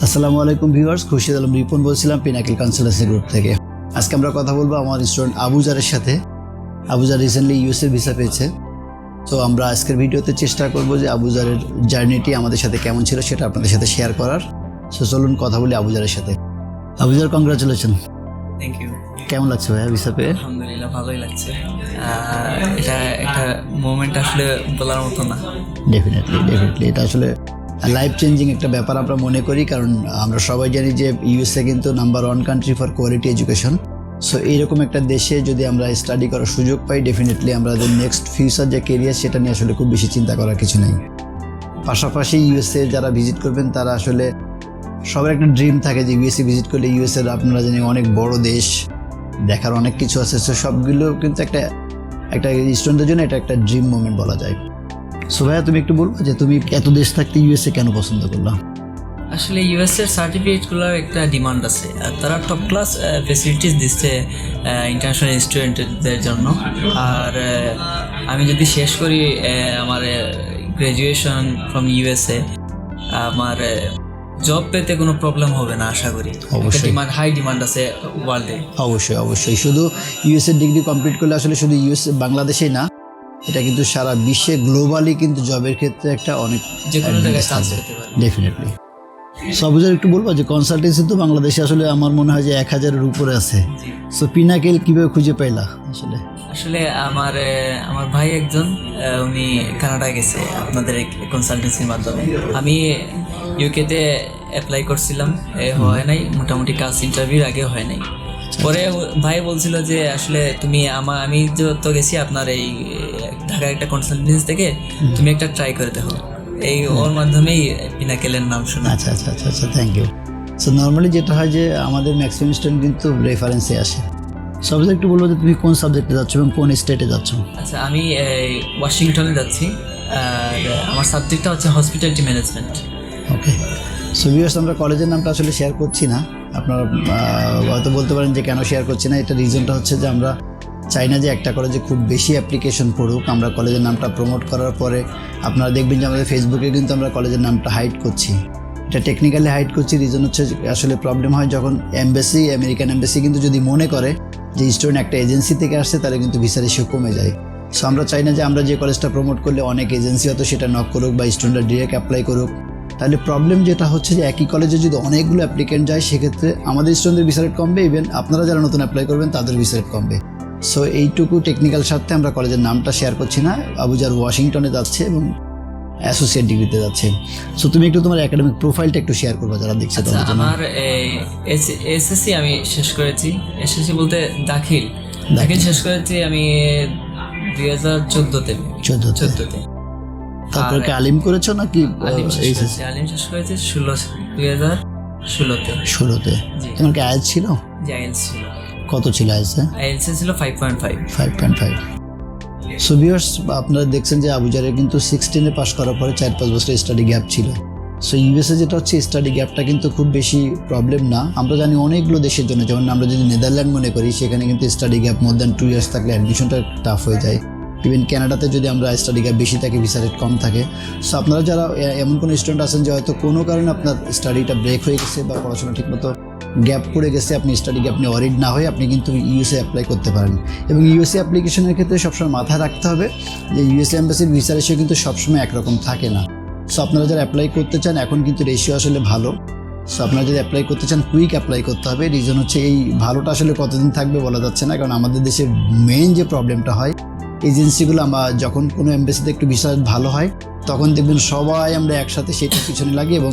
আসসালামু আলাইকুম ভিউয়ার্স, খুরশিদ আলম রিপন বলছিলাম পিনাকেল কনসালটেন্সি গ্রুপ থেকে। আজকে আমরা কথা বলবো আমার স্টুডেন্ট আবুজারের সাথে। আবুজার রিসেন্টলি ইউএসএ ভিসা পেয়েছে। তো আমরা আজকের ভিডিওতে চেষ্টা করব যে আবুজারের জার্নিটি আমাদের সাথে কেমন ছিল সেটা আপনাদের সাথে শেয়ার করার। সো চলুন কথা বলি আবুজারের সাথে। আবুজার, কংগ্রাচুলেশন। Thank you. কেমন লাগছে ভাইয়া ভিসা পেয়ে? আলহামদুলিল্লাহ, ভালোই লাগছে। এটা একটা মোমেন্ট আসলে বলার মতো না। ডেফিনেটলি এটা আসলে লাইফ চেঞ্জিং একটা ব্যাপার আমরা মনে করি, কারণ আমরা সবাই জানি যে ইউএসএ কিন্তু number 1 country for quality education. So এইরকম একটা দেশে যদি আমরা স্টাডি করার সুযোগ পাই, ডেফিনেটলি আমাদের নেক্সট ফিউচার যে কেরিয়ার সেটা নিয়ে আসলে খুব বেশি চিন্তা করার কিছু নেই। পাশাপাশি ইউএসএ যারা ভিজিট করবেন তারা আসলে সবার একটা ড্রিম থাকে যে ইউএসএ ভিজিট করলে ইউএসএর আপনারা জানি অনেক বড় দেশ, দেখার অনেক কিছু আছে। সো সবগুলো কিন্তু একটা স্টুডেন্টদের জন্য এটা একটা ড্রিম মোমেন্ট বলা যায়। সো ভাইয়া, তুমি একটু বলবো যে তুমি এত দেশ থাকতে ইউএসএ কেন পছন্দ করলাম? আসলে ইউএসএর সার্টিফিকেটগুলোর একটা ডিমান্ড আছে, আর তারা টপ ক্লাস ফেসিলিটিস দিচ্ছে ইন্টারন্যাশনাল স্টুডেন্টদের জন্য। আর আমি যদি শেষ করি আমার গ্র্যাজুয়েশন ফ্রম ইউএসএ, আমার জব পেতে কোনো প্রবলেম হবে না আশা করি। অবশ্যই হাই ডিমান্ড আছে ওয়ার্ল্ডে। অবশ্যই শুধু ইউএসএ ডিগ্রি কমপ্লিট করলে আসলে শুধু ইউএসএ বাংলাদেশেই না, এটা কিন্তু সারা বিশ্বে গ্লোবালি কিন্তু জবের ক্ষেত্রে একটা অনেক যে কোনো জায়গায় চান্স পেতে পারে ডেফিনেটলি। সো আবুজার, একটু বলবো যে কনসালটেন্সি তো বাংলাদেশে আসলে আমার মনে হয় যে 1000-এর উপরে আছে। সো পিনাকেল কিভাবে খুঁজে পাইলা? আসলে আমার ভাই একজন, উনি কানাডা গেছে আপনাদের কনসালটেন্সির মাধ্যমে। আমি ইউকেতে অ্যাপ্লাই করছিলাম, হয় নাই, মোটামুটি কাজ ইন্টারভিউর আগে হয় নাই। পরে ভাই বলছিল যে আসলে তুমি আমি তো গেছি আপনার এই ঢাকার একটা কনসালটেন্সি থেকে, তুমি একটা ট্রাই করে দেখো। এই ওর মাধ্যমেই পিনাকেলের নাম শোনা। আচ্ছা, থ্যাংক ইউ। সো নর্মালি যেটা হয় যে আমাদের ম্যাক্সিমাম স্টুডেন্ট কিন্তু রেফারেন্সে আসে। সব একটু বলবো যে তুমি কোন সাবজেক্টে যাচ্ছ এবং কোন স্টেটে যাচ্ছ? আচ্ছা, আমি ওয়াশিংটনে যাচ্ছি, আর আমার সাবজেক্টটা হচ্ছে হসপিটালিটি ম্যানেজমেন্ট। ওকে। সো ভিউয়ার্স, আমরা কলেজের নামটা আসলে শেয়ার করছি না। আপনারা হয়তো বলতে পারেন যে কেন শেয়ার করছি না। এটা রিজনটা হচ্ছে যে আমরা চাই না যে একটা কলেজে খুব বেশি অ্যাপ্লিকেশন পড়ুক। আমরা কলেজের নামটা প্রমোট করার পরে আপনারা দেখবেন যে আমাদের ফেসবুকে কিন্তু আমরা কলেজের নামটা হাইড করছি। এটা টেকনিক্যালি হাইড করছি, রিজন হচ্ছে আসলে প্রবলেম হয় যখন আমেরিকান এমবেসি কিন্তু যদি মনে করে যে স্টুডেন্ট একটা এজেন্সি থেকে আসছে, তাহলে কিন্তু ভিসার ইস্যু কমে যায়। সো আমরা চাই না যে আমরা যে কলেজটা প্রমোট করলে অনেক এজেন্সি হয়তো সেটা নক করুক বা স্টুডেন্টরা ডিরেক্ট অ্যাপ্লাই করুক। তাহলে প্রবলেম যেটা হচ্ছে যে একই কলেজে যদি অনেকগুলো অ্যাপ্লিকেন্ট যায়, সেক্ষেত্রে আমাদের স্টুডেন্টদের ভিসা রেট কমবে, ইভেন আপনারা যারা নতুন অ্যাপ্লাই করবেন তাদের ভিসা রেট কমবে। সো এইটুকু টেকনিক্যাল স্বার্থে আমরা কলেজের নামটা শেয়ার করছি না। আবুজার ওয়াশিংটনে যাচ্ছে এবং অ্যাসোসিয়েট ডিগ্রিতে যাচ্ছে। সো তুমি একটু তোমার একাডেমিক প্রোফাইলটা একটু শেয়ার করবে যারা দেখছে। আমার এসএসসি আমি শেষ করেছি। এসএসসি বলতে দাখিল শেষ করেছি আমি 2014-তে। তারপরে কি আলিম করেছো নাকি? আলিম শেষ করেছি 2016-তে। তোমার কি আইএলটিএস ছিল? জি, আইএলটিএস ছিল। কত ছিল আইএলটিএস? আইএলটিএস ছিল 5.5। সো ভিউয়ার্স, আপনারা দেখছেন যে আবুজারের কিন্তু 16-এ পাস করার পরে 4-5 বছর স্টাডি গ্যাপ ছিল। সো ইউএসএ যেটা হচ্ছে স্টাডি গ্যাপটা কিন্তু খুব বেশি প্রবলেম না। আমরা জানি অনেকগুলো দেশের জন্য, যেমন আমরা যদি নেদারল্যান্ড মনে করি, সেখানে কিন্তু study gap more than 2 years থাকলে অ্যাডমিশনটা টাফ হয়ে যায়। ইভেন ক্যানাডাতে যদি আমরা স্টাডি গ্যাপ বেশি থাকে, ভিসা রেট কম থাকে। সো আপনারা যারা এমন কোনো স্টুডেন্ট আছেন যে হয়তো কোনো কারণে আপনার স্টাডিটা ব্রেক হয়ে গেছে বা পড়াশোনা ঠিকমতো গ্যাপ পড়ে গেছে, আপনি স্টাডি গ্যাপ নিয়ে ওয়ারিড না হয়ে আপনি কিন্তু ইউএসএ অ্যাপ্লাই করতে পারেন। এবং ইউএসএ অ্যাপ্লিকেশনের ক্ষেত্রে সবসময় মাথায় রাখতে হবে যে ইউএসএ এম্বাসির ভিসা রেশিও কিন্তু সবসময় একরকম থাকে না। সো আপনারা যারা অ্যাপ্লাই করতে চান, এখন কিন্তু রেশিও আসলে ভালো। সো আপনারা যদি অ্যাপ্লাই করতে চান, কুইক অ্যাপ্লাই করতে হবে। রিজন হচ্ছে এই ভালোটা আসলে কতদিন থাকবে বলা যাচ্ছে না, কারণ আমাদের দেশে মেইন যে প্রবলেমটা হয়, এজেন্সিগুলো আমরা যখন কোনো এম্বাসিতে একটু ভিসা ভালো হয়, তখন দেখবেন সবাই আমরা একসাথে সেটার পিছনে লাগি। এবং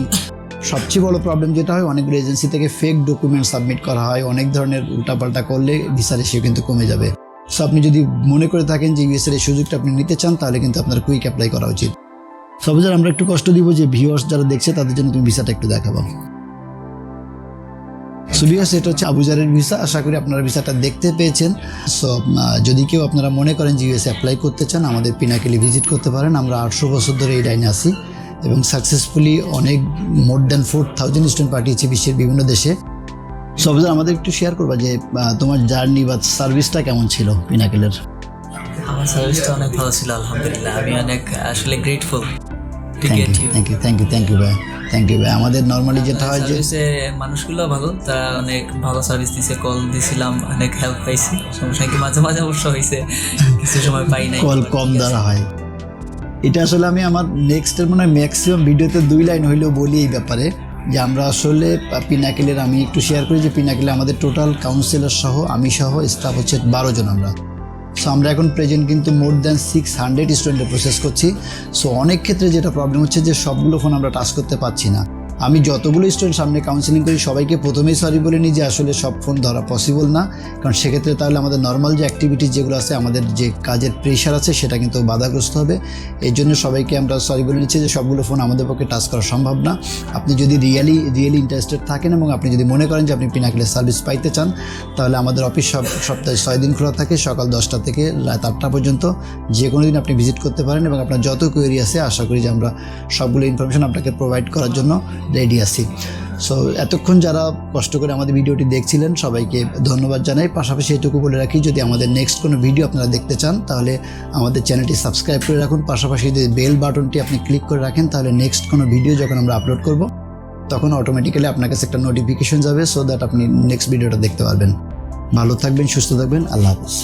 সবচেয়ে বড় প্রবলেম যেটা হয়, অনেকগুলো এজেন্সি থেকে ফেক ডকুমেন্ট সাবমিট করা হয়। অনেক ধরনের উল্টাপাল্টা করলে ভিসা রেশিও কিন্তু কমে যাবে। সো আপনি যদি মনে করে থাকেন যে ইউএসএর এই সুযোগটা আপনি নিতে চান, তাহলে কিন্তু আপনার কুইক অ্যাপ্লাই করা উচিত। সব আমরা একটু কষ্ট দিব যে ভিউয়ার্স যারা দেখছে তাদের জন্য তুমি ভিসাটা একটু দেখাবো। সো ভিউয়ার্স, এটা হচ্ছে আবুজারের ভিসা। আশা করি আপনারা ভিসাটা দেখতে পেয়েছেন। সো যদি কেউ আপনারা মনে করেন যে ইউএসএ অ্যাপ্লাই করতে চান, আমাদের পিনাকেলে ভিজিট করতে পারেন। আমরা 800 বছর ধরে এই লাইনে আছি এবং সাকসেসফুলি অনেক মোর দ্যান 4000 স্টুডেন্ট পাঠিয়েছি বিশ্বের বিভিন্ন দেশে। সো আবুজার, আমাদের একটু শেয়ার করবা যে তোমার জার্নি বা সার্ভিসটা কেমন ছিল পিনাকেলের? আমার সার্ভিসটা অনেক ভালো ছিল, আলহামদুলিল্লাহ। আমি অনেক আসলে grateful appreciate you. Thank you ভাই, থ্যাংক ইউ ভাই। আমাদের নর্মালি যেটা হয় যে সার্ভিসে মানুষগুলো ভালো, তারা অনেক ভালো সার্ভিস দিছে, কল দিছিলাম, অনেক হেল্প পাইছি। সমস্যা কি মাঝে মাঝে অবশ্য হয়েছে, কিছু সময় পাই নাই, কল কম দ্বারা হয়। এটা আসলে আমি আমার নেক্সটের মনে হয় ম্যাক্সিমাম ভিডিওতে 2 লাইন হইলেও বলি এই ব্যাপারে, যে আমরা আসলে পিনাকেলের, আমি একটু শেয়ার করি যে পিনাকেলে আমাদের টোটাল কাউন্সিলর সহ আমি সহ স্টাফ হচ্ছে 12 জন আমরা। সো আমরা এখন প্রেজেন্ট কিন্তু মোর দ্যান 600 স্টুডেন্টের প্রসেস করছি। সো অনেক ক্ষেত্রে যেটা প্রবলেম হচ্ছে যে সবগুলো ফোন আমরা টাচ করতে পারছি না। আমি যতগুলো স্টুডেন্ট সামনে কাউন্সিলিং করি সবাইকে প্রথমেই সরি বলে নিই যে আসলে সব ফোন ধরা পসিবল না, কারণ সেক্ষেত্রে তাহলে আমাদের নর্মাল যে অ্যাক্টিভিটিস যেগুলো আছে, আমাদের যে কাজের প্রেশার আছে সেটা কিন্তু বাধাগ্রস্ত হবে। এই জন্য সবাইকে আমরা সরি বলে নিচ্ছি যে সবগুলো ফোন আমাদের পক্ষে টাচ করা সম্ভব না। আপনি যদি রিয়েলি ইন্টারেস্টেড থাকেন এবং আপনি যদি মনে করেন যে আপনি পিনাকেলের সার্ভিস পাইতে চান, তাহলে আমাদের অফিস সপ্তাহে 6 দিন খোলা থাকে, সকাল 10টা থেকে রাত 8টা পর্যন্ত। যে কোনো দিন আপনি ভিজিট করতে পারেন এবং আপনার যত কোয়েরি আছে আশা করি যে আমরা সবগুলো ইনফরমেশন আপনাকে প্রোভাইড করার জন্য রেডি আছি। সো এতক্ষণ যারা কষ্ট করে আমাদের ভিডিওটি দেখছিলেন সবাইকে ধন্যবাদ জানাই। পাশাপাশি এটুকু বলে রাখি, যদি আমাদের নেক্সট কোনো ভিডিও আপনারা দেখতে চান তাহলে আমাদের চ্যানেলটি সাবস্ক্রাইব করে রাখুন। পাশাপাশি যদি বেল বাটনটি আপনি ক্লিক করে রাখেন তাহলে নেক্সট কোনো ভিডিও যখন আমরা আপলোড করব তখন অটোমেটিক্যালি আপনার কাছে একটা নোটিফিকেশন যাবে, সো দ্যাট আপনি নেক্সট ভিডিওটা দেখতে পারবেন। ভালো থাকবেন, সুস্থ থাকবেন, আল্লাহ হাফেজ।